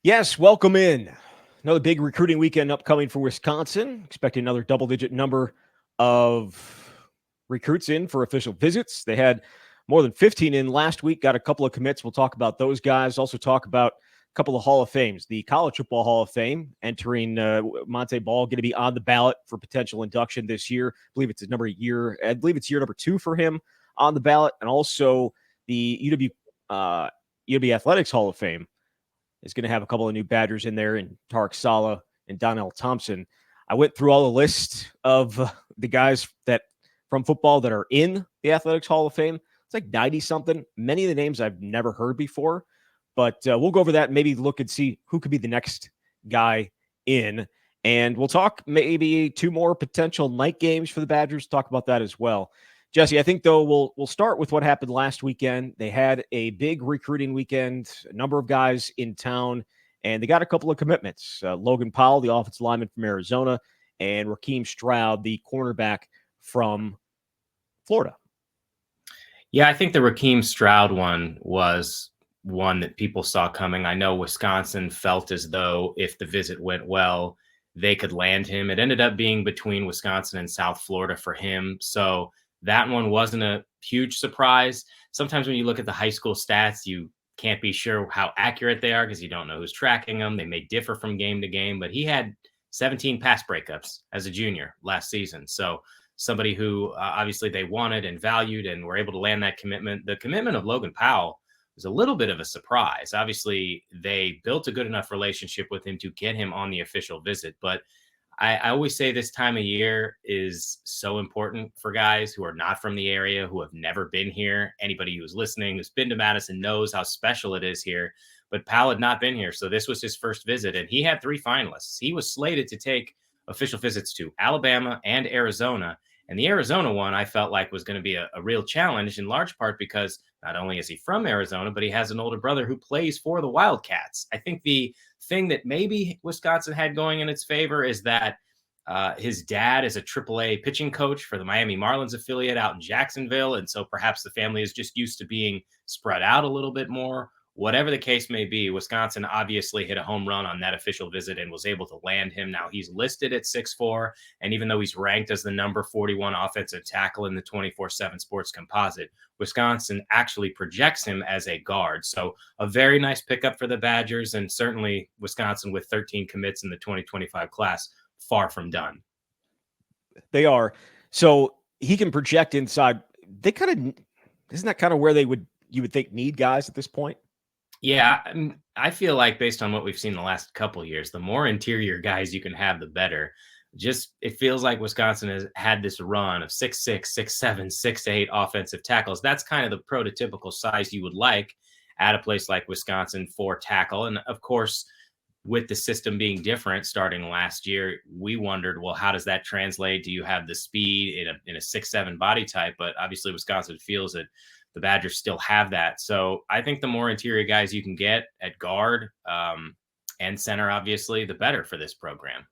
Yes, welcome in. Another big recruiting weekend upcoming for Wisconsin. Expecting another double-digit number of recruits in for official visits. They had more than 15 in last week, got a couple of commits. We'll talk about those guys. Also talk about a couple of Hall of Fames. The College Football Hall of Fame entering Montee Ball, going to be on the ballot for potential induction this year. I believe it's year number 2 for him on the ballot. And also the UW Athletics Hall of Fame is going to have a couple of new Badgers in there, and Tarek Sala and Donnell Thompson. I went through all the list of the guys that from football that are in the Athletics Hall of Fame. It's like 90-something. Many of the names I've never heard before, but we'll go over that and maybe look and see who could be the next guy in. And we'll talk maybe 2 more potential night games for the Badgers, talk about that as well. Jesse, I think, though, we'll start with what happened last weekend. They had a big recruiting weekend, a number of guys in town, and they got a couple of commitments. Logan Powell, the offensive lineman from Arizona, and Raheem Stroud, the cornerback from Florida. Yeah, I think the Raheem Stroud one was one that people saw coming. I know Wisconsin felt as though if the visit went well, they could land him. It ended up being between Wisconsin and South Florida for him. So that one wasn't a huge surprise. Sometimes when you look at the high school stats, you can't be sure how accurate they are because you don't know who's tracking them. They may differ from game to game, but he had 17 pass breakups as a junior last season. So somebody who obviously they wanted and valued and were able to land that commitment. The commitment of Logan Powell was a little bit of a surprise. Obviously, they built a good enough relationship with him to get him on the official visit, but I always say this time of year is so important for guys who are not from the area, who have never been here. Anybody who's listening, who's been to Madison knows how special it is here. But Powell had not been here, so this was his first visit, and he had 3 finalists. He was slated to take official visits to Alabama and Arizona. And the Arizona one I felt like was going to be a real challenge, in large part because not only is he from Arizona, but he has an older brother who plays for the Wildcats. I think the thing that maybe Wisconsin had going in its favor is that his dad is a AAA pitching coach for the Miami Marlins affiliate out in Jacksonville. And so perhaps the family is just used to being spread out a little bit more. Whatever the case may be, Wisconsin obviously hit a home run on that official visit and was able to land him. Now he's listed at 6'4", and even though he's ranked as the number 41 offensive tackle in the 24/7 Sports Composite, Wisconsin actually projects him as a guard. So a very nice pickup for the Badgers, and certainly Wisconsin with 13 commits in the 2025 class, far from done. They are. So he can project inside. They isn't that kind of where you would think need guys at this point? Yeah, I feel like based on what we've seen the last couple of years, the more interior guys you can have, the better. Just it feels like Wisconsin has had this run of 6'6", 6'7", 6'8" offensive tackles. That's kind of the prototypical size you would like at a place like Wisconsin for tackle. And of course, with the system being different starting last year, we wondered, well, how does that translate? Do you have the speed in a 6'7" body type? But obviously Wisconsin feels that the Badgers still have that. So I think the more interior guys you can get at guard and center, obviously, the better for this program.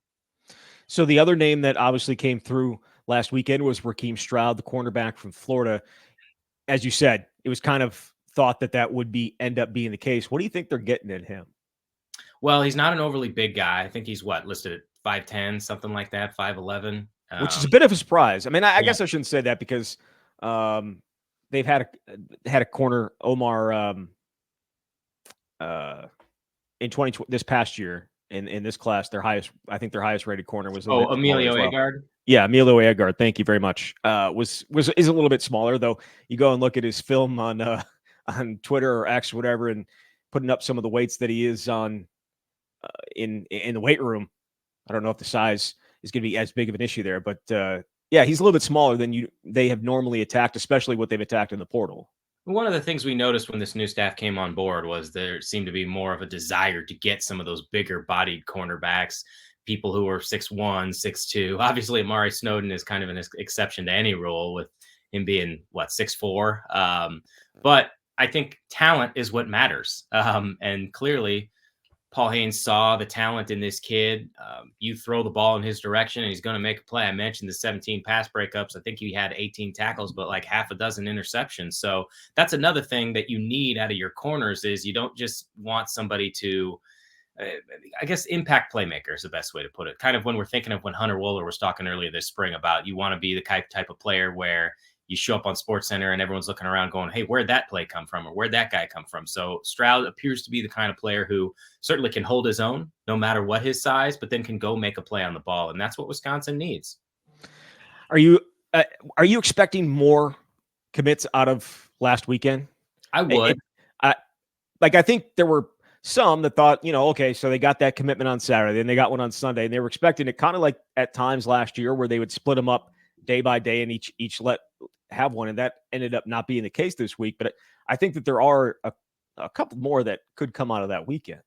So the other name that obviously came through last weekend was Raheem Stroud, the cornerback from Florida. As you said, it was kind of thought that would end up being the case. What do you think they're getting at him? Well, he's not an overly big guy. I think he's listed at 5'10", something like that, 5'11". Which is a bit of a surprise. I mean, I guess I shouldn't say that because they've had a corner, Omar, in this past year in this class. I think their highest rated corner was Emilio Agard. Yeah, Emilio Agard. Thank you very much. Is a little bit smaller though. You go and look at his film on Twitter or X, whatever, and putting up some of the weights that he is on in the weight room. I don't know if the size is going to be as big of an issue there, but yeah, he's a little bit smaller than they have normally attacked, especially what they've attacked in the portal. One of the things we noticed when this new staff came on board was there seemed to be more of a desire to get some of those bigger bodied cornerbacks, people who are 6'1", 6'2". Obviously, Amari Snowden is kind of an exception to any rule with him being 6'4". But I think talent is what matters. And clearly Paul Haynes saw the talent in this kid. You throw the ball in his direction and he's going to make a play. I mentioned the 17 pass breakups. I think he had 18 tackles, but like half a dozen interceptions. So that's another thing that you need out of your corners is you don't just want somebody to I guess impact playmaker is the best way to put it. Kind of when we're thinking of when Hunter Wohler was talking earlier this spring about you want to be the type of player where you show up on SportsCenter and everyone's looking around going, hey, where'd that play come from? Or where'd that guy come from? So Stroud appears to be the kind of player who certainly can hold his own no matter what his size, but then can go make a play on the ball. And that's what Wisconsin needs. Are you expecting more commits out of last weekend? I would. I think there were some that thought, okay, so they got that commitment on Saturday and they got one on Sunday, and they were expecting it kind of like at times last year where they would split them up day by day and each let have one, and that ended up not being the case this week. But I think that there are a couple more that could come out of that weekend.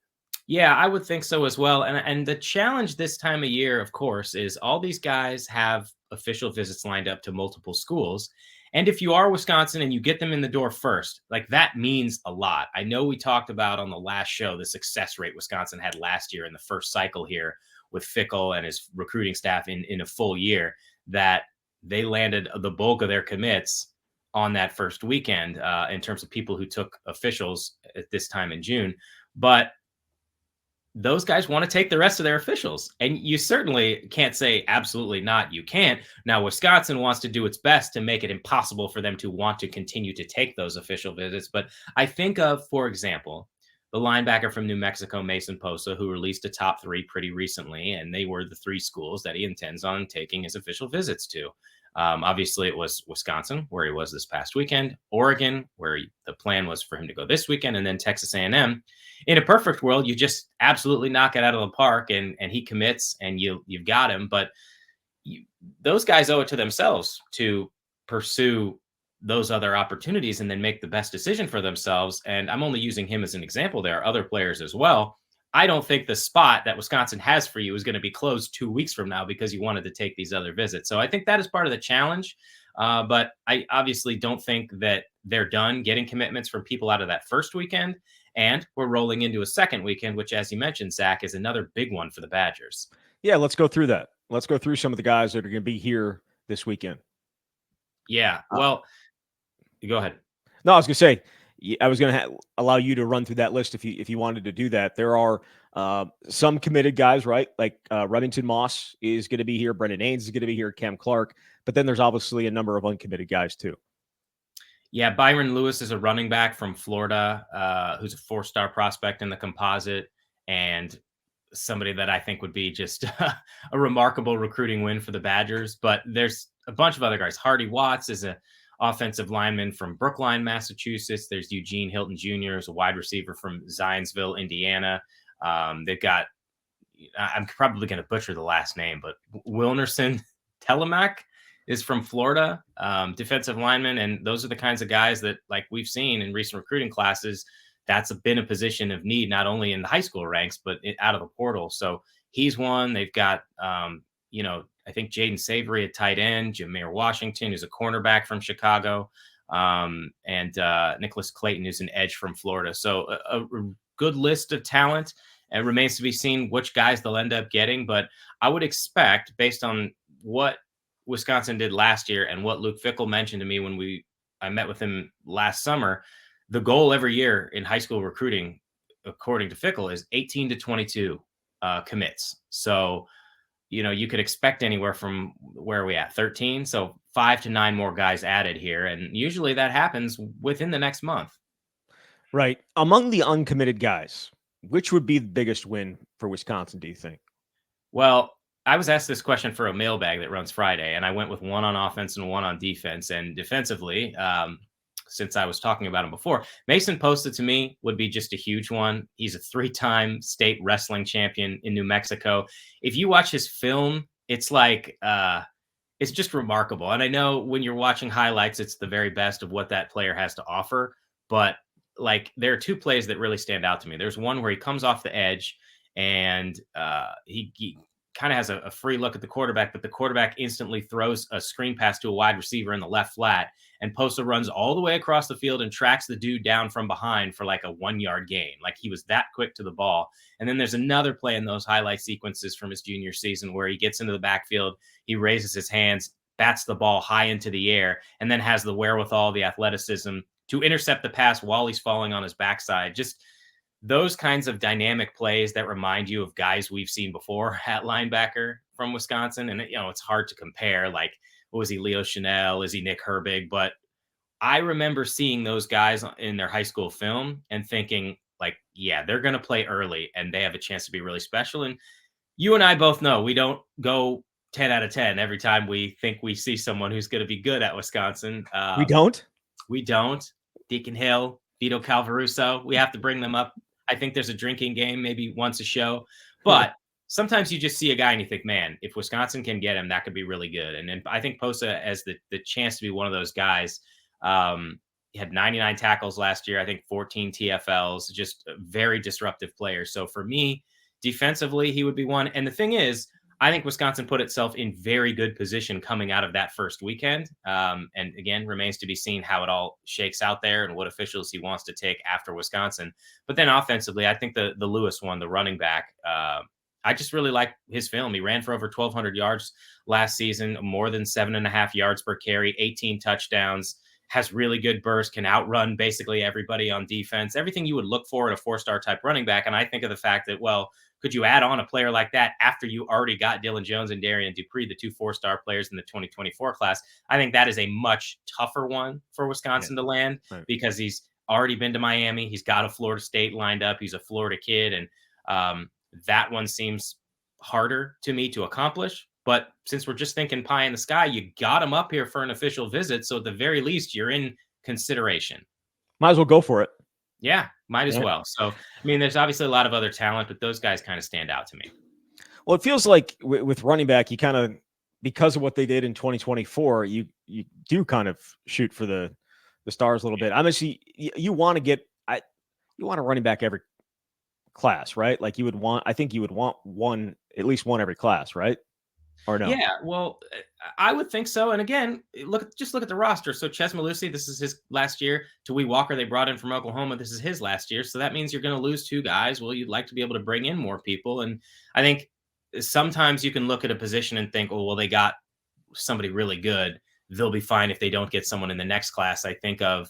Yeah, I would think so as well. And the challenge this time of year, of course, is all these guys have official visits lined up to multiple schools. And if you are Wisconsin and you get them in the door first, like that means a lot. I know we talked about on the last show the success rate Wisconsin had last year in the first cycle here with Fickell and his recruiting staff in a full year, that they landed the bulk of their commits on that first weekend in terms of people who took officials at this time in June. But those guys want to take the rest of their officials. And you certainly can't say absolutely not. You can't. Now, Wisconsin wants to do its best to make it impossible for them to want to continue to take those official visits. But I think of, for example, the linebacker from New Mexico, Mason Posa, who released a top 3 pretty recently, and they were the 3 schools that he intends on taking his official visits to. Obviously, it was Wisconsin, where he was this past weekend, Oregon, where the plan was for him to go this weekend, and then Texas A&M. In a perfect world, you just absolutely knock it out of the park, and he commits, and you've got him. But those guys owe it to themselves to pursue those other opportunities and then make the best decision for themselves. And I'm only using him as an example. There are other players as well. I don't think the spot that Wisconsin has for you is going to be closed 2 weeks from now because you wanted to take these other visits. So I think that is part of the challenge. But I obviously don't think that they're done getting commitments from people out of that first weekend. And we're rolling into a second weekend, which, as you mentioned, Zach, is another big one for the Badgers. Yeah, let's go through that. Let's go through some of the guys that are going to be here this weekend. Yeah, well, go ahead. No, I was going to say, I was going to allow you to run through that list if you wanted to do that. There are some committed guys, right? Like Remington Moss is going to be here. Brendan Haynes is going to be here. Cam Clark. But then there's obviously a number of uncommitted guys too. Yeah, Byron Lewis is a running back from Florida who's a 4-star prospect in the composite and somebody that I think would be just a remarkable recruiting win for the Badgers. But there's a bunch of other guys. Hardy Watts is a offensive lineman from Brookline, Massachusetts. There's Eugene Hilton Jr. as a wide receiver from Zionsville, Indiana. They've got, I'm probably going to butcher the last name, but Wilnerson Telemac is from Florida, defensive lineman. And those are the kinds of guys that, like we've seen in recent recruiting classes, that's been a position of need, not only in the high school ranks, but out of the portal. So he's one. They've got, I think Jaden Savory at tight end, Jameer Washington, who's a cornerback from Chicago, and Nicholas Clayton, who's an edge from Florida. So a good list of talent. It remains to be seen which guys they'll end up getting. But I would expect, based on what Wisconsin did last year and what Luke Fickell mentioned to me when I met with him last summer, the goal every year in high school recruiting, according to Fickell, is 18 to 22 commits. So, you could expect anywhere from, where are we at, 13? So 5 to 9 more guys added here. And usually that happens within the next month. Right. Among the uncommitted guys, which would be the biggest win for Wisconsin, do you think? Well, I was asked this question for a mailbag that runs Friday, and I went with one on offense and one on defense. And defensively, since I was talking about him before, Mason Posa to me would be just a huge one. He's a 3-time state wrestling champion in New Mexico. If you watch his film, it's like, it's just remarkable. And I know when you're watching highlights, it's the very best of what that player has to offer. But like, there are 2 plays that really stand out to me. There's one where he comes off the edge and he kind of has a free look at the quarterback, but the quarterback instantly throws a screen pass to a wide receiver in the left flat, and Posa runs all the way across the field and tracks the dude down from behind for like a 1-yard gain. Like, he was that quick to the ball. And then there's another play in those highlight sequences from his junior season where he gets into the backfield, he raises his hands, bats the ball high into the air, and then has the wherewithal, the athleticism to intercept the pass while he's falling on his backside. Just those kinds of dynamic plays that remind you of guys we've seen before at linebacker from Wisconsin. And, it's hard to compare. Like, was he Leo Chanel? Is he Nick Herbig? But I remember seeing those guys in their high school film and thinking, like, yeah, they're going to play early and they have a chance to be really special. And you and I both know we don't go 10 out of 10 every time we think we see someone who's going to be good at Wisconsin. We don't. We don't. Deacon Hill, Vito Calvaruso, we have to bring them up. I think there's a drinking game maybe once a show. But sometimes you just see a guy and you think, man, if Wisconsin can get him, that could be really good. And then I think Posa has the chance to be one of those guys. He had 99 tackles last year, I think 14 TFLs, just a very disruptive player. So for me, defensively, he would be one. And the thing is, I think Wisconsin put itself in very good position coming out of that first weekend. And again, remains to be seen how it all shakes out there and what officials he wants to take after Wisconsin. But then offensively, I think the Lewis one, the running back, I just really like his film. He ran for over 1,200 yards last season, more than 7.5 yards per carry, 18 touchdowns, has really good burst, can outrun basically everybody on defense, everything you would look for in a 4-star type running back. And I think of the fact that, well, could you add on a player like that after you already got Dylan Jones and Darian Dupree, the 2 4-star players in the 2024 class? I think that is a much tougher one for Wisconsin to land because he's already been to Miami. He's got a Florida State lined up. He's a Florida kid. And that one seems harder to me to accomplish. But since we're just thinking pie in the sky, you got him up here for an official visit. So at the very least, you're in consideration. Might as well go for it. Yeah, might as well. So, I mean, there's obviously a lot of other talent, but those guys kind of stand out to me. Well, it feels like with running back, you kind of, because of what they did in 2024, you do kind of shoot for the stars a little bit. Honestly, you want to get, you want a running back every class, right? Like I think you would want one, at least one every class, right? Or no? Yeah, well, I would think so. And again, look at the roster. So Ches Malusi, this is his last year. Tawee Walker, they brought in from Oklahoma. This is his last year. So that means you're going to lose 2 guys. Well, you'd like to be able to bring in more people. And I think sometimes you can look at a position and think, oh, well, they got somebody really good. They'll be fine if they don't get someone in the next class. I think of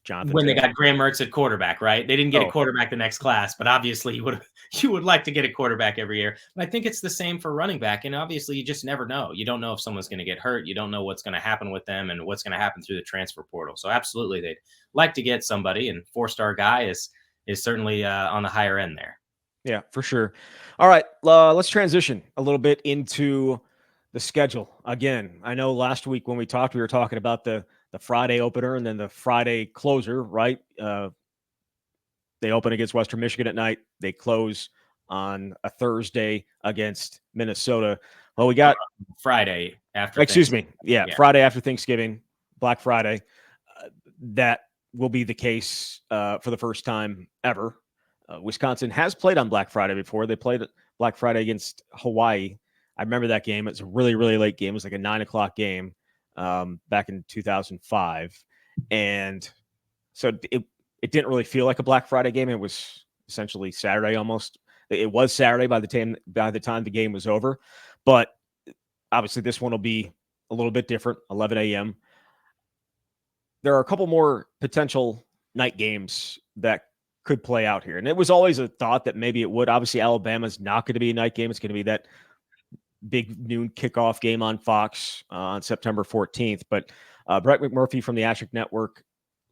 Jonathan when Taylor. They got Graham Mertz at quarterback, right? They didn't get a quarterback the next class, but obviously you would like to get a quarterback every year. And I think it's the same for running back. And obviously you just never know. You don't know if someone's going to get hurt. You don't know what's going to happen with them and what's going to happen through the transfer portal. So absolutely they'd like to get somebody, and 4-star guy is certainly on the higher end there. Yeah, for sure. All right, let's transition a little bit into the schedule. Again, I know last week when we talked, we were talking about the Friday opener and then the Friday closer, right? They open against Western Michigan at night. They close on a Thursday against Minnesota. Well, we got Friday after. Excuse me. Yeah, Friday after Thanksgiving, Black Friday. That will be the case for the first time ever. Wisconsin has played on Black Friday before. They played Black Friday against Hawaii. I remember that game. It's a really, really late game. It was like a 9:00 game back in 2005. And so it didn't really feel like a Black Friday game. It was essentially Saturday almost. It was Saturday by the time the game was over. But obviously this one will be a little bit different, 11 a.m. There are a couple more potential night games that could play out here. And it was always a thought that maybe it would. Obviously, Alabama's not going to be a night game. It's going to be that big noon kickoff game on Fox on September 14th. But Brett McMurphy from the Ashik Network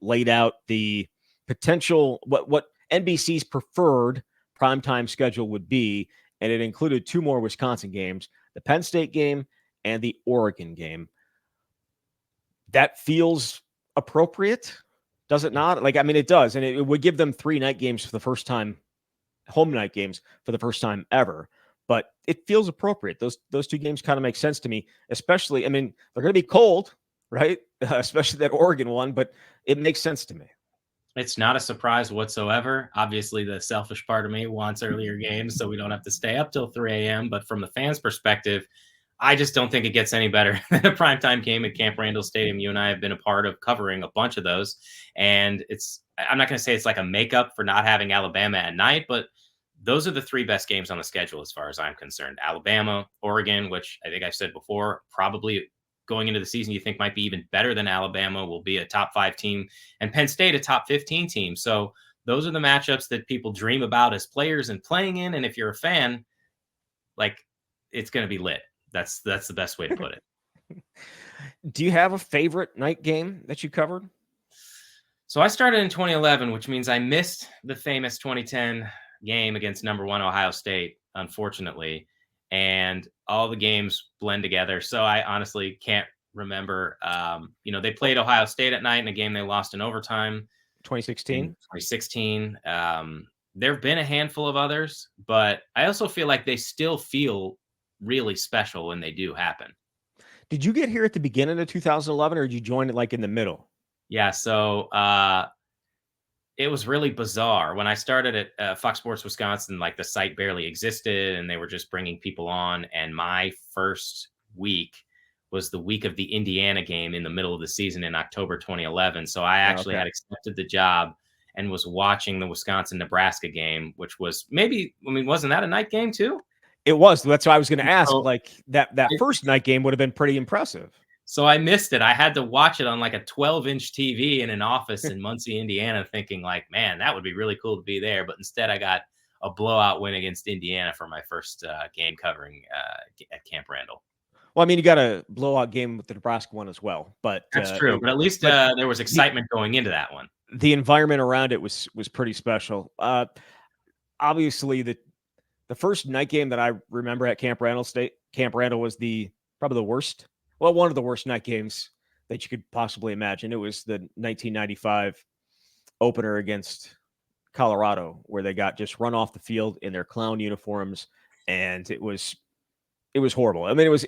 laid out the potential, what NBC's preferred primetime schedule would be, and it included 2 more Wisconsin games, the Penn State game and the Oregon game. That feels appropriate, does it not? Like, I mean, it does, and it would give them 3 night games for the first time, home night games for the first time ever. But it feels appropriate. Those 2 games kind of make sense to me, especially, I mean, they're going to be cold, right? Especially that Oregon one, but it makes sense to me. It's not a surprise whatsoever. Obviously, the selfish part of me wants earlier games so we don't have to stay up till 3 a.m. But from the fans' perspective, I just don't think it gets any better than a primetime game at Camp Randall Stadium. You and I have been a part of covering a bunch of those. And I'm not going to say it's like a makeup for not having Alabama at night, but those are the 3 best games on the schedule as far as I'm concerned. Alabama, Oregon, which I think I've said before, probably going into the season you think might be even better than Alabama, will be a top 5 team, and Penn State a top 15 team. So those are the matchups that people dream about as players and playing in. And if you're a fan, like, it's going to be lit. That's the best way to put it. Do you have a favorite night game that you covered? So I started in 2011, which means I missed the famous 2010 game against number 1 Ohio State, unfortunately. And all the games blend together. So I honestly can't remember. They played Ohio State at night in a game they lost in overtime. 2016? In 2016. There have been a handful of others, but I also feel like they still feel really special when they do happen. Did you get here at the beginning of 2011, or did you join it like in the middle? Yeah, so it was really bizarre. When I started at Fox Sports Wisconsin, like the site barely existed and they were just bringing people on. And my first week was the week of the Indiana game in the middle of the season in October 2011. So I actually had accepted the job and was watching the Wisconsin-Nebraska game, which was wasn't that a night game too? It was. That's why I was going to ask. Like that first night game would have been pretty impressive. So I missed it. I had to watch it on like a 12-inch TV in an office in Muncie, Indiana, thinking like, man, that would be really cool to be there. But instead, I got a blowout win against Indiana for my first game covering at Camp Randall. Well, I mean, you got a blowout game with the Nebraska one as well, but that's true. But at least there was excitement going into that one. The environment around it was pretty special. Obviously, the first night game that I remember at Camp Randall was probably the worst. Well, one of the worst night games that you could possibly imagine. It was the 1995 opener against Colorado, where they got just run off the field in their clown uniforms, and it was horrible. I mean, it was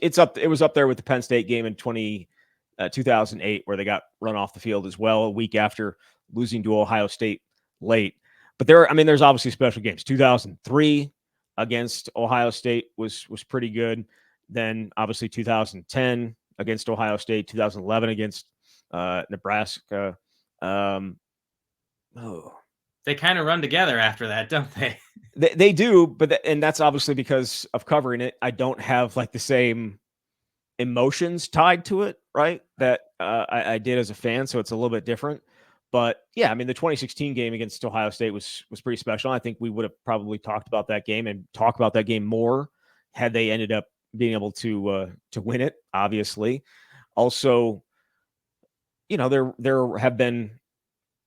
up there with the Penn State game in 2008, where they got run off the field as well, a week after losing to Ohio State late. But there's obviously special games. 2003 against Ohio State was pretty good. Then obviously 2010 against Ohio State, 2011 against Nebraska. They kind of run together after that, don't they? They do, but and that's obviously because of covering it. I don't have like the same emotions tied to it, right? That I did as a fan, so it's a little bit different. But yeah, I mean, the 2016 game against Ohio State was pretty special. I think we would have probably talked about that game and talk about that game more had they ended up being able to win it, obviously. Also, there have been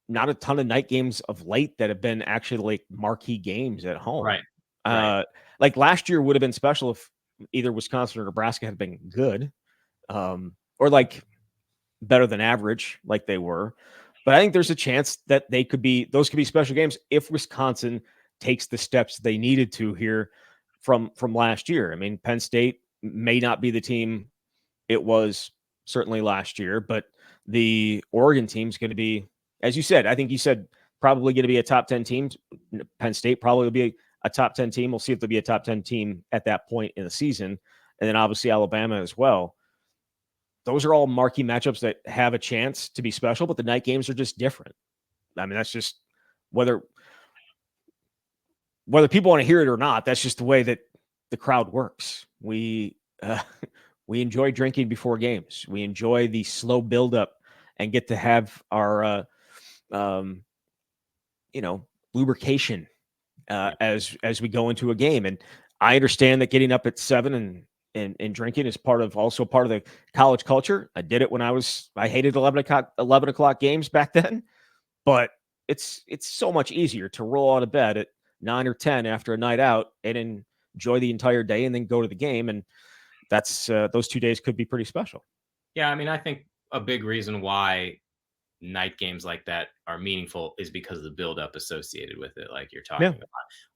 not a ton of night games of late that have been actually like marquee games at home. Right. Like last year would have been special if either Wisconsin or Nebraska had been good, or like better than average, like they were. But I think there's a chance that those could be special games if Wisconsin takes the steps they needed to here from last year. I mean, Penn State may not be the team it was certainly last year, but the Oregon team's going to be, as you said, I think you said probably going to be a top 10 team. Penn State probably will be a top 10 team. We'll see if they'll be a top 10 team at that point in the season. And then obviously Alabama as well. Those are all marquee matchups that have a chance to be special, but the night games are just different. I mean, that's just whether people want to hear it or not, that's just the way that the crowd works. We enjoy drinking before games. We enjoy the slow buildup and get to have our, lubrication as we go into a game. And I understand that getting up at 7 and drinking is part of the college culture. I did it when I hated 11 o'clock games back then, but it's so much easier to roll out of bed at 9 or 10 after a night out and enjoy the entire day and then go to the game. And that's those 2 days could be pretty special. Yeah. I mean, I think a big reason why night games like that are meaningful is because of the buildup associated with it. Like you're talking about,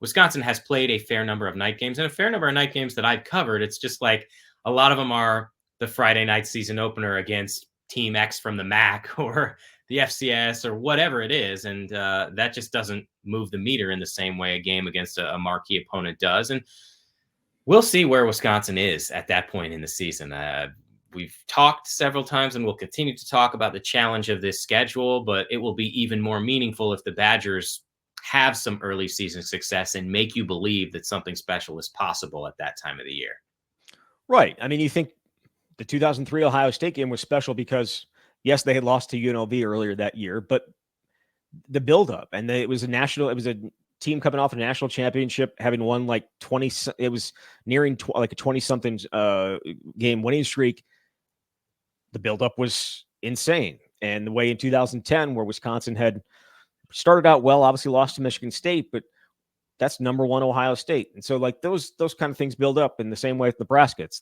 Wisconsin has played a fair number of night games, and a fair number of night games that I've covered. It's just like a lot of them are the Friday night season opener against Team X from the MAC or the FCS or whatever it is. And that just doesn't move the meter in the same way a game against a marquee opponent does. And we'll see where Wisconsin is at that point in the season. We've talked several times and we'll continue to talk about the challenge of this schedule, but it will be even more meaningful if the Badgers have some early season success and make you believe that something special is possible at that time of the year. Right. I mean, you think the 2003 Ohio State game was special because, yes, they had lost to UNLV earlier that year, but the buildup, and it was a team coming off a national championship, having won like 20. It was nearing like a 20-something game winning streak. The buildup was insane, and the way in 2010, where Wisconsin had started out well, obviously lost to Michigan State, but that's number one Ohio State, and so like those kind of things build up in the same way with Nebraska. It's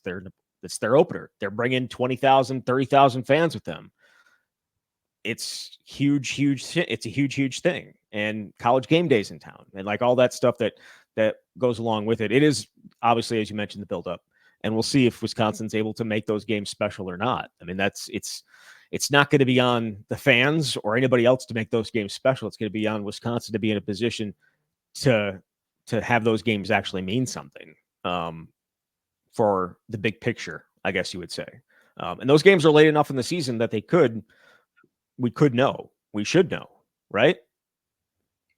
their opener. They're bringing 20,000, 30,000 fans with them. It's huge. It's a huge thing. And college game days in town and like all that stuff that goes along with it. It is obviously, as you mentioned, the buildup. And we'll see if Wisconsin's able to make those games special or not. I mean, it's not going to be on the fans or anybody else to make those games special. It's going to be on Wisconsin to be in a position to have those games actually mean something for the big picture, I guess you would say. And those games are late enough in the season that we should know, right?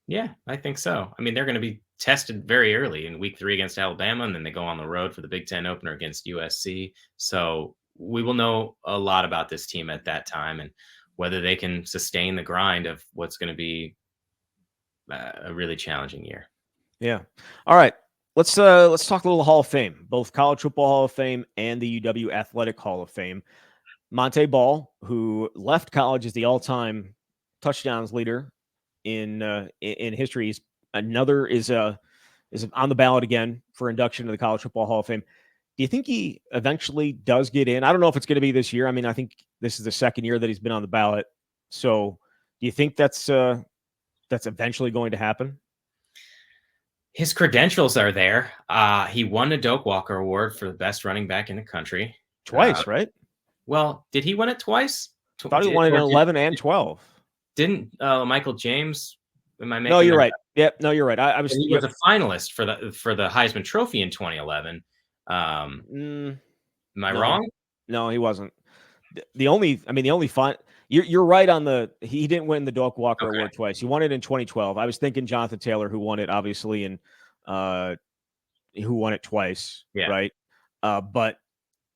Yeah, I think so. I mean, they're going to be tested very early in week 3 against Alabama, and then they go on the road for the Big Ten opener against USC. So we will know a lot about this team at that time and whether they can sustain the grind of what's going to be a really challenging year. Yeah. All right. Let's talk a little Hall of Fame, both College Football Hall of Fame and the UW Athletic Hall of Fame. Montee Ball, who left college as the all-time touchdowns leader in history, is on the ballot again for induction to the College Football Hall of Fame. Do you think he eventually does get in? I don't know if it's going to be this year. I mean, I think this is the second year that he's been on the ballot. So, do you think that's eventually going to happen? His credentials are there. He won a Doak Walker Award for the best running back in the country. Twice, right? Well, did he win it twice? I thought he won it in 11 and 12. Didn't Michael James? Am I making? No, you're right. Yep, no, you're right. I was. He was a finalist for the Heisman Trophy in 2011. Am I wrong? No, he wasn't. The only you're right on he didn't win the Doak Walker Award twice. He won it in 2012. I was thinking Jonathan Taylor, who won it obviously, and who won it twice, right? But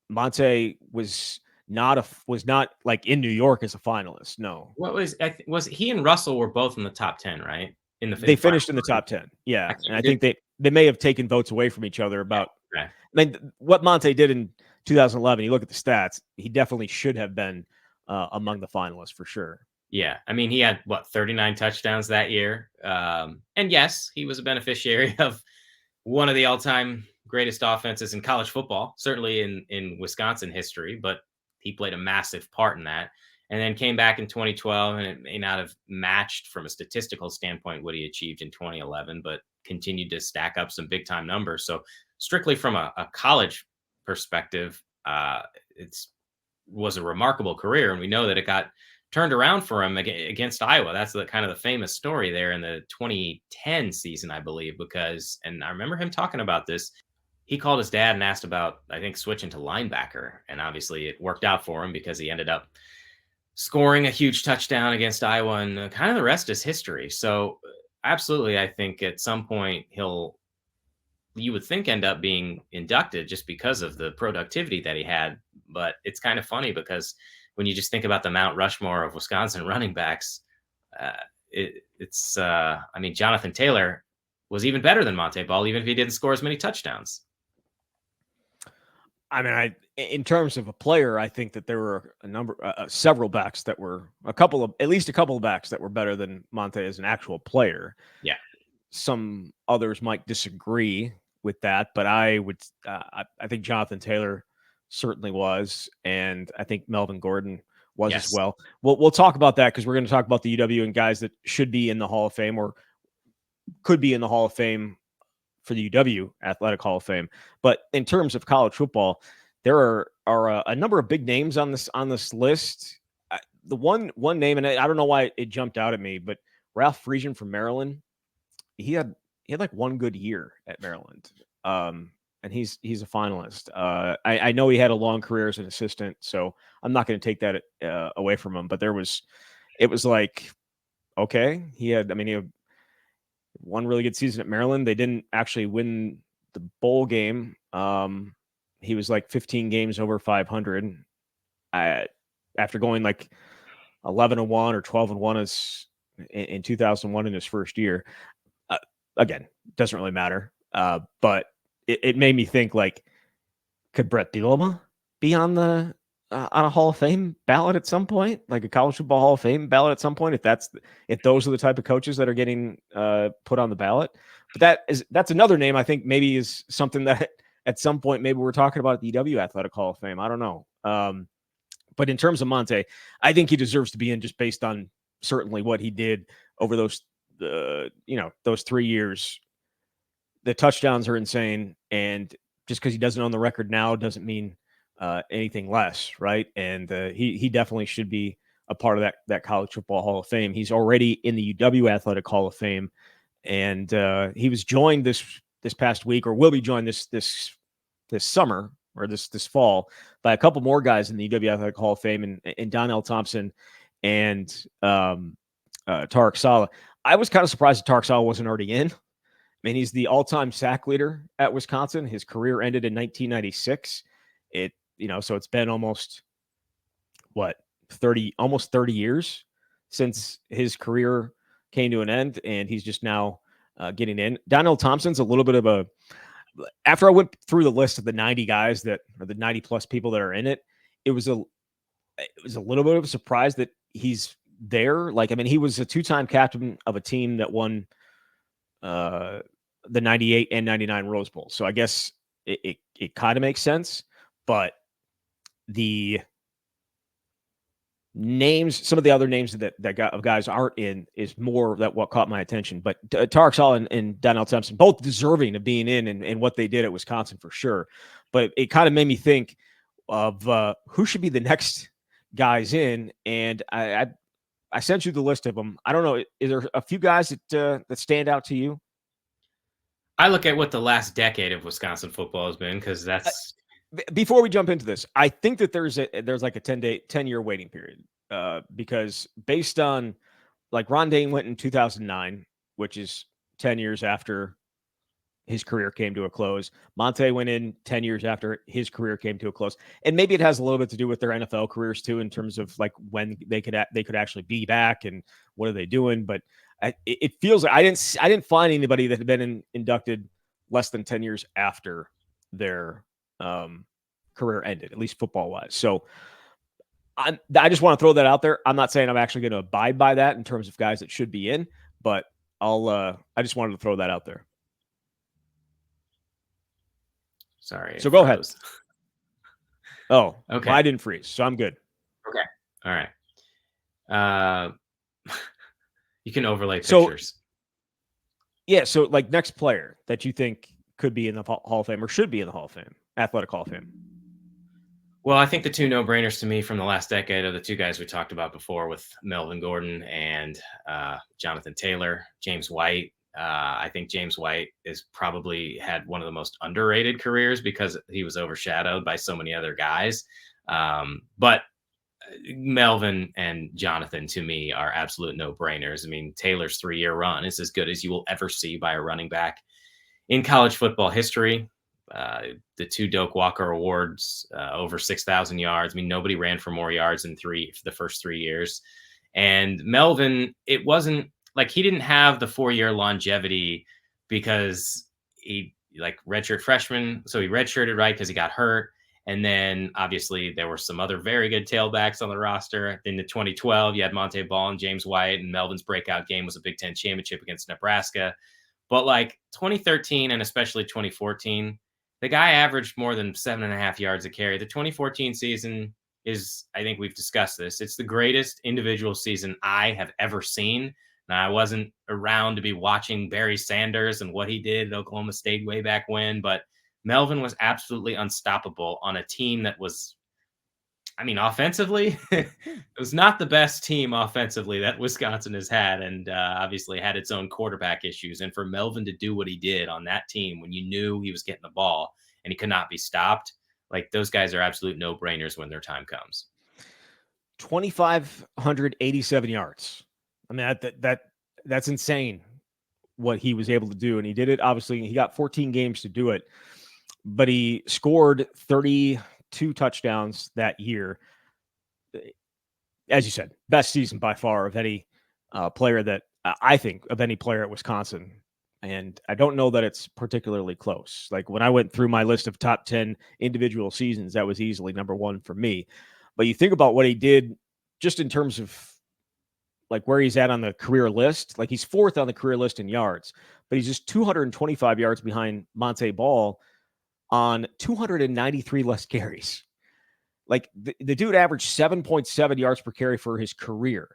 Montee was not like in New York as a finalist. No. What was he and Russell were both in the top 10, right? They finished in the top 10. Yeah. And I think they may have taken votes away from each other about I mean, what Montee did in 2011, you look at the stats, he definitely should have been among the finalists for sure. Yeah. I mean, he had 39 touchdowns that year. And yes, he was a beneficiary of one of the all-time greatest offenses in college football, certainly in Wisconsin history, but he played a massive part in that. And then came back in 2012, and it may not have matched from a statistical standpoint what he achieved in 2011, but continued to stack up some big-time numbers. So strictly from a college perspective, it was a remarkable career, and we know that it got turned around for him against Iowa. That's the kind of the famous story there in the 2010 season, I believe, and I remember him talking about this. He called his dad and asked about, I think, switching to linebacker, and obviously it worked out for him because he ended up scoring a huge touchdown against Iowa, and kind of the rest is history. So absolutely, I think at some point you would think end up being inducted just because of the productivity that he had. But it's kind of funny because when you just think about the Mount Rushmore of Wisconsin running backs, Jonathan Taylor was even better than Montee Ball, even if he didn't score as many touchdowns. I mean, in terms of a player, I think that there were several backs that were at least a couple of backs that were better than Montee as an actual player. Yeah. Some others might disagree with that, but I think Jonathan Taylor certainly was, and I think Melvin Gordon was as well. We'll talk about that because we're going to talk about the UW and guys that should be in the Hall of Fame or could be in the Hall of Fame for the UW Athletic Hall of Fame. But in terms of college football, there are a number of big names on this list. The one name, and I don't know why it jumped out at me, but Ralph Friesian from Maryland, he had like one good year at Maryland, and he's a finalist. I know he had a long career as an assistant, so I'm not going to take that away from him. But it was like, okay, he had one really good season at Maryland. They didn't actually win the bowl game. He was like 15 games over 500 after going like 11-1 or 12-1 as in 2001 in his first year. Again, doesn't really matter. But it made me think, like, could Brett Bielema be on a Hall of Fame ballot at some point, like a college football Hall of Fame ballot at some point, if those are the type of coaches that are getting put on the ballot? But that's another name I think maybe is something that at some point maybe we're talking about at the EW Athletic Hall of Fame. I don't know. But in terms of Montee, I think he deserves to be in just based on certainly what he did over those 3 years. The touchdowns are insane, and just because he doesn't own the record now doesn't mean anything less, right? And he definitely should be a part of that College Football Hall of Fame. He's already in the UW Athletic Hall of Fame, and he was joined this past week, or will be joined this summer or this fall by a couple more guys in the UW Athletic Hall of Fame, and Donnell Thompson and Tarek Saleh. I was kind of surprised that Tarek Saleh wasn't already in. I mean, he's the all-time sack leader at Wisconsin. His career ended in 1996. So it's been almost 30 years since his career came to an end, and he's just now getting in. Donnell Thompson's a little bit of after I went through the list of the 90 guys that are the 90 plus people that are in it, it was a little bit of a surprise that he's there. Like, I mean, he was a 2-time captain of a team that won the 98 and 99 Rose Bowl. So I guess it kind of makes sense, but the names, some of the other names that guys aren't in is more that what caught my attention. But Tarek Saleh and Donnell Thompson, both deserving of being in and what they did at Wisconsin for sure. But it kind of made me think of who should be the next guys in. And I sent you the list of them. I don't know. Is there a few guys that stand out to you? I look at what the last decade of Wisconsin football has been, because that's. Before we jump into this, I think that there's like a 10-year waiting period because based on, like, Ron Dayne went in 2009, which is 10 years after his career came to a close. Montee went in 10 years after his career came to a close. And maybe it has a little bit to do with their NFL careers too, in terms of like when they could actually be back and what are they doing. But it feels like I didn't find anybody that had been inducted less than 10 years after their career ended, at least football wise. So I just want to throw that out there. I'm not saying I'm actually going to abide by that in terms of guys that should be in, but I just wanted to throw that out there. Sorry. So go ahead. Oh, okay. Well, I didn't freeze, so I'm good. Okay. All right. You can overlay pictures. So like next player that you think could be in the Hall of Fame or should be in the Hall of Fame, Athletic Hall of Fame. Well, I think the two no-brainers to me from the last decade are the two guys we talked about before with Melvin Gordon and Jonathan Taylor. James White. I think James White is probably had one of the most underrated careers because he was overshadowed by so many other guys. But Melvin and Jonathan, to me, are absolute no-brainers. I mean, Taylor's 3-year run is as good as you will ever see by a running back in college football history. The 2 Doak Walker Awards, over 6,000 yards. I mean, nobody ran for more yards in the first 3 years. And Melvin, it wasn't like he didn't have the 4-year longevity because he like redshirt freshman. So he redshirted right because he got hurt. And then obviously there were some other very good tailbacks on the roster. In the 2012, you had Montee Ball and James White, and Melvin's breakout game was a Big Ten championship against Nebraska. But like 2013 and especially 2014, the guy averaged more than 7.5 yards a carry. The 2014 season is, I think we've discussed this, it's the greatest individual season I have ever seen. Now, I wasn't around to be watching Barry Sanders and what he did at Oklahoma State way back when, but Melvin was absolutely unstoppable on a team that was, I mean, offensively, it was not the best team offensively that Wisconsin has had, and obviously had its own quarterback issues. And for Melvin to do what he did on that team when you knew he was getting the ball and he could not be stopped, like those guys are absolute no-brainers when their time comes. 2,587 yards. I mean, that's insane what he was able to do. And he did it. Obviously, he got 14 games to do it, but he scored 32 touchdowns that year. As you said, best season by far of any player that I think of any player at Wisconsin. And I don't know that it's particularly close. Like when I went through my list of top 10 individual seasons, that was easily number one for me. But you think about what he did just in terms of like where he's at on the career list. Like he's fourth on the career list in yards, but he's just 225 yards behind Montee Ball on 293 less carries. Like the dude averaged 7.7 yards per carry for his career.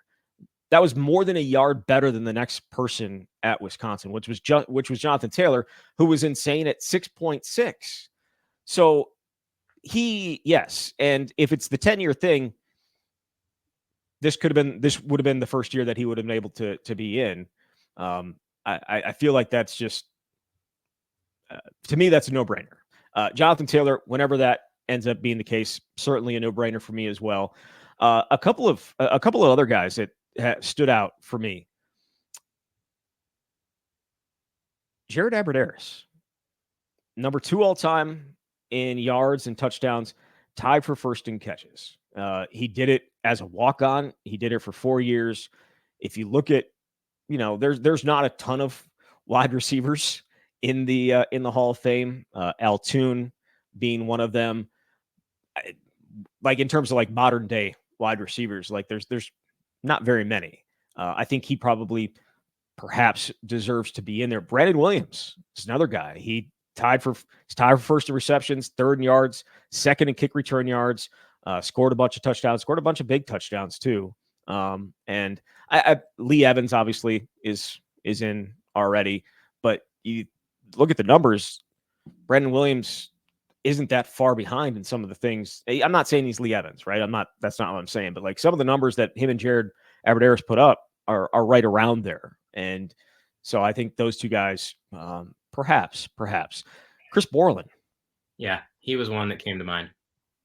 That was more than a yard better than the next person at Wisconsin, which was Jonathan Taylor, who was insane at 6.6. So yes, and if it's the 10-year thing, this would have been the first year that he would have been able to be in. I feel like that's just to me that's a no-brainer. Jonathan Taylor, whenever that ends up being the case, certainly a no-brainer for me as well. A couple of other guys that stood out for me. Jared Abbrederis, number 2 all time in yards and touchdowns, tied for first in catches. He did it as a walk-on. He did it for 4 years. If you look at, there's not a ton of wide receivers in the Hall of Fame. Altoon being one of them. Like in terms of like modern day wide receivers, like there's not very many. I think he probably perhaps deserves to be in there. Brandon Williams is another guy. He's tied for first in receptions, third in yards, second in kick return yards, scored a bunch of touchdowns, scored a bunch of big touchdowns too. And Lee Evans obviously is in already, but you look at the numbers, Brandon Williams isn't that far behind in some of the things. I'm not saying he's Lee Evans, right? That's not what I'm saying, but like some of the numbers that him and Jared Abbrederis put up are right around there. And so I think those two guys, perhaps Chris Borland. Yeah. He was one that came to mind.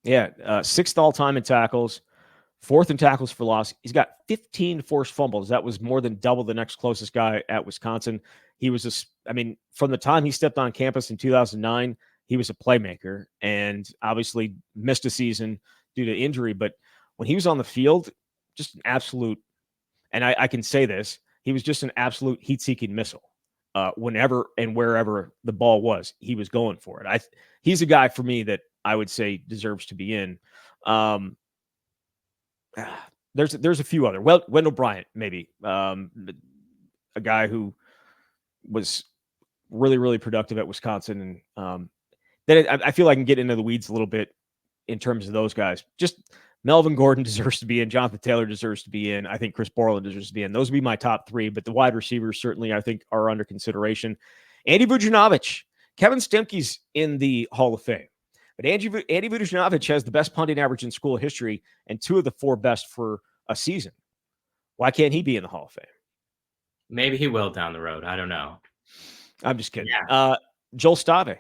Yeah. Sixth all time in tackles, fourth in tackles for loss. He's got 15 forced fumbles. That was more than double the next closest guy at Wisconsin. He was from the time he stepped on campus in 2009, he was a playmaker and obviously missed a season due to injury. But when he was on the field, just an absolute, and I can say this, he was just an absolute heat-seeking missile. Whenever and wherever the ball was, he was going for it. He's a guy for me that I would say deserves to be in. There's a few other. Well, Wendell Bryant, maybe. A guy who was really, really productive at Wisconsin. And then I feel I can get into the weeds a little bit in terms of those guys. Just Melvin Gordon deserves to be in. Jonathan Taylor deserves to be in. I think Chris Borland deserves to be in. Those would be my top 3, but the wide receivers certainly I think are under consideration. Andy Vujanovic, Kevin Stemke's in the Hall of Fame. But Andy Vujanovic has the best punting average in school history and 2 of the 4 best for a season. Why can't he be in the Hall of Fame? Maybe he will down the road. I don't know. I'm just kidding. Yeah. Joel Stave,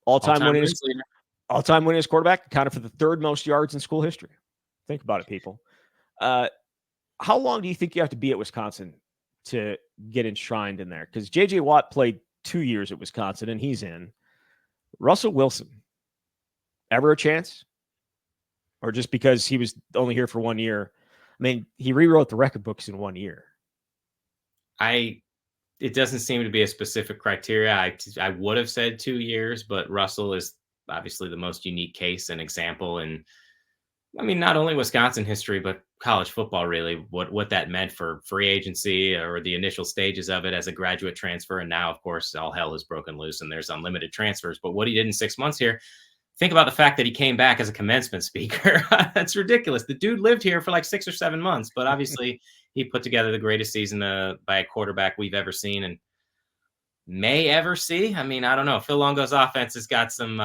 all-time winningest quarterback, accounted for the 3rd most yards in school history. Think about it, people. How long do you think you have to be at Wisconsin to get enshrined in there? Because J.J. Watt played 2 years at Wisconsin, and he's in. Russell Wilson, ever a chance? Or just because he was only here for 1 year? I mean, he rewrote the record books in 1 year. It doesn't seem to be a specific criteria. I would have said 2 years, but Russell is obviously the most unique case and example. And I mean, not only Wisconsin history, but college football, really, what that meant for free agency or the initial stages of it as a graduate transfer. And now, of course, all hell is broken loose and there's unlimited transfers. But what he did in 6 months here, think about the fact that he came back as a commencement speaker. That's ridiculous. The dude lived here for like 6 or 7 months, but obviously he put together the greatest season by a quarterback we've ever seen and may ever see. I mean, I don't know. Phil Longo's offense has got some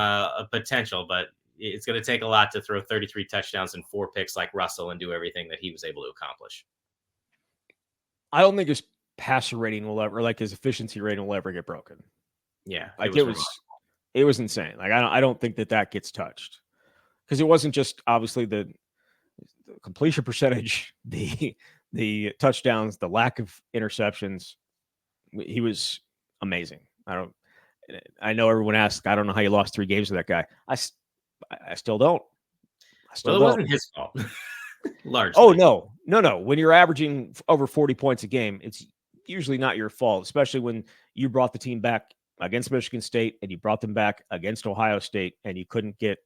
potential, but it's going to take a lot to throw 33 touchdowns and 4 picks like Russell and do everything that he was able to accomplish. I don't think his passer rating will ever, like his efficiency rating will ever get broken. Yeah. Like it was insane. Like I don't think that gets touched because it wasn't just obviously the completion percentage, the touchdowns, the lack of interceptions. He was amazing. I know everyone asks, I don't know how you lost 3 games with that guy. I still don't. Well, it wasn't his fault. Largely. Oh, no. When you're averaging over 40 points a game, it's usually not your fault, especially when you brought the team back against Michigan State and you brought them back against Ohio State and you couldn't get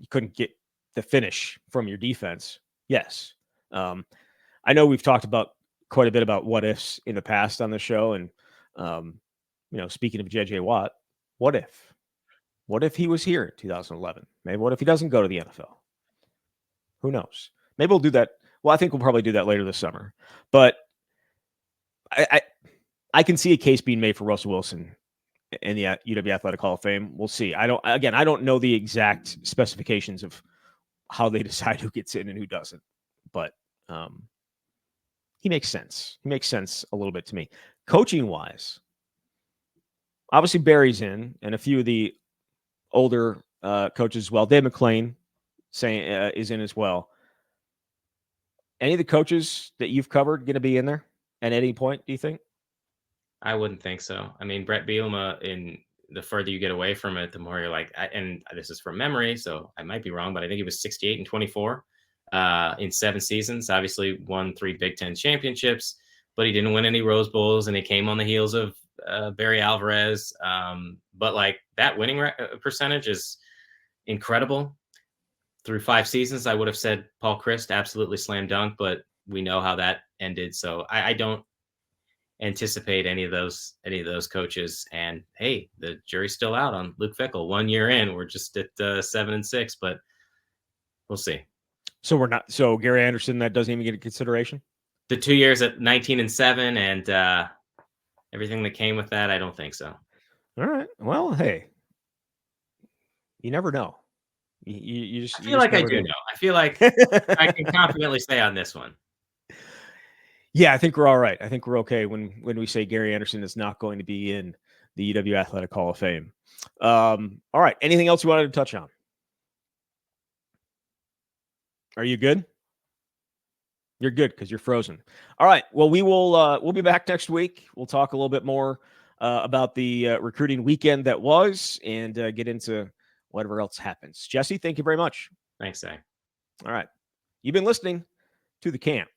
the finish from your defense. Yes. I know we've talked about quite a bit about what ifs in the past on the show. And, speaking of JJ Watt, what if? What if he was here in 2011? Maybe what if he doesn't go to the NFL? Who knows? Maybe we'll do that. Well, I think we'll probably do that later this summer. But I can see a case being made for Russell Wilson in the UW Athletic Hall of Fame. We'll see. I don't know the exact specifications of how they decide who gets in and who doesn't. But he makes sense. He makes sense a little bit to me. Coaching wise, obviously Barry's in, and a few of the older coaches as well. Dave McClain is in as well. Any of the coaches that you've covered going to be in there at any point, do you think? I wouldn't think so. I mean, Brett Bielema, in the further you get away from it, the more you're like, and this is from memory, so I might be wrong, but I think he was 68 and 24 in 7 seasons. Obviously won 3 Big Ten championships, but he didn't win any Rose Bowls, and he came on the heels of Barry Alvarez. But like that winning percentage is incredible. Through 5 seasons, I would have said Paul Chryst, absolutely slam dunk, but we know how that ended. So I don't anticipate any of those coaches. And hey, the jury's still out on Luke Fickell. 1 year in, we're just at 7-6, but we'll see. So we're not. So Gary Anderson, that doesn't even get a consideration. The 2 years at 19-7 and everything that came with that, I don't think so. All right. Well, hey, you never know. You just. I feel like I do know. I feel like I can confidently say on this one. Yeah, I think we're all right. I think we're okay when we say Gary Anderson is not going to be in the UW Athletic Hall of Fame. All right. Anything else you wanted to touch on? Are you good? You're good because you're frozen. All right. Well, we'll be back next week. We'll talk a little bit more about the recruiting weekend that was and get into whatever else happens. Jesse, thank you very much. Thanks, Zach. All right. You've been listening to The Camp.